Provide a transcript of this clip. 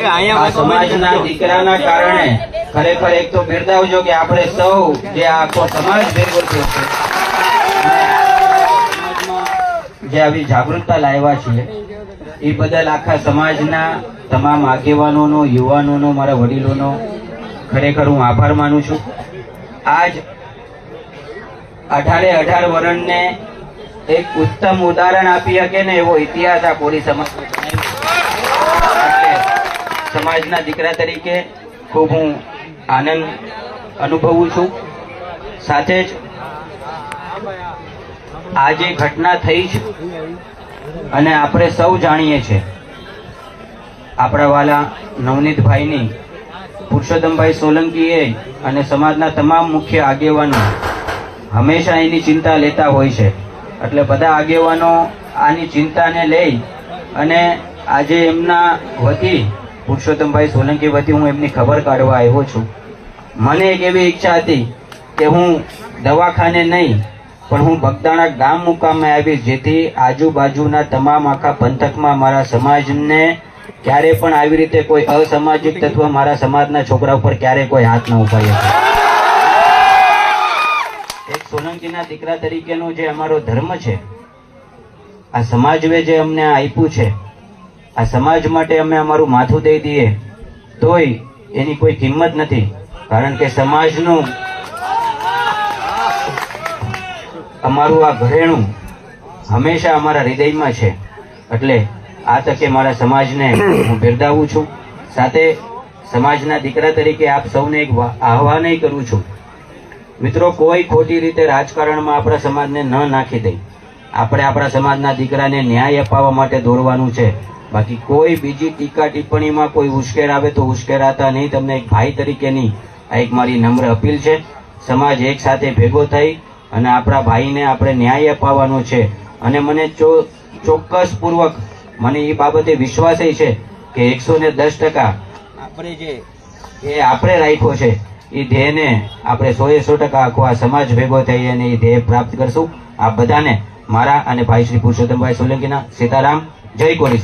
આ સમાજના દીકરાના કારણે ખરેખર એક તો બિરદાવજો કે આપણે સૌ જે આખો સમાજ ભેગો થયો છે જે આવી જાગૃતતા લાવ્યા છીએ એ બદલ આખા સમાજના તમામ આગેવાનોનો, યુવાનોનો, મારા વડીલોનો ખરેખર હું આભાર માનું છું. આજ 18 વર્ષને એક ઉત્તમ ઉદાહરણ આપી શકે ને એવો ઇતિહાસ આ કોળી સમાજના દીકરા તરીકે ખૂબ હું આનંદ અનુભવું છું. સાથે જ આ જે ઘટના થઈ છે અને આપણે સૌ જાણીએ છીએ આપણા વાલા નવનીતભાઈની, પુરુષોત્તમભાઈ સોલંકીએ અને સમાજના તમામ મુખ્ય આગેવાનો હંમેશા એની ચિંતા લેતા હોય છે. એટલે બધા આગેવાનો આની ચિંતાને લઈ અને આજે એમના વતી, પુરુષોત્તમભાઈ સોલંકી વતી હું એમની ખબર કાઢવા આવ્યો છું. મને એક એવી ઈચ્છા હતી કે હું દવાખાને નહીં પણ હું બગદાણા ગામ મુકામે આવીશ, જેથી આજુબાજુના તમામ આખા પંથકમાં મારા સમાજને ક્યારે પણ આવી રીતે કોઈ અસામાજિક તત્વ મારા સમાજના છોકરા ઉપર ક્યારે કોઈ હાથ ન ઉપાડે. એક સોલંકીના દીકરા તરીકેનો જે અમારો ધર્મ છે, આ સમાજે જે અમને આપ્યું છે, આ સમાજ માટે અમે અમારું માથું દઈ દઈએ તોય એની કોઈ કિંમત નથી. કારણ કે સમાજનું અમારું આ ઘરેણું હંમેશા અમારા હૃદયમાં છે. એટલે આ તકે મારા સમાજને હું બિરદાવું છું. સાથે સમાજના દીકરા તરીકે આપ સૌને એક આહ્વાન કરું છું, મિત્રો, કોઈ ખોટી રીતે રાજકારણમાં આપણા સમાજને ન નાખી દઈ. આપણે આપણા સમાજના દીકરાને ન્યાય અપાવવા માટે દોડવાનું છે. બાકી કોઈ બીજી ટીકા ટિપ્પણીમાં કોઈ ઉશ્કેર આવે તો ઉશ્કેરાતા નહીં. તમને એક ભાઈ તરીકેની આ એક મારી નમ્ર અપીલ છે. સમાજ એક સાથે ભેગો થઈ અને આપણા ભાઈને આપણે ન્યાય અપાવવાનો છે. અને મને ચોક્કસપૂર્વક મને એ બાબતે વિશ્વાસ છે કે 110% આપણે જે એ આપણે રાખ્યો છે એ ધ્યેયને આપણે 100% આખો આ સમાજ ભેગો થઈ અને એ ધ્યેય પ્રાપ્ત કરશું. આ બધાને મારા અને ભાઈ શ્રી પુરુષોત્તમભાઈ સોલંકીના સીતારામ, જય કોળી.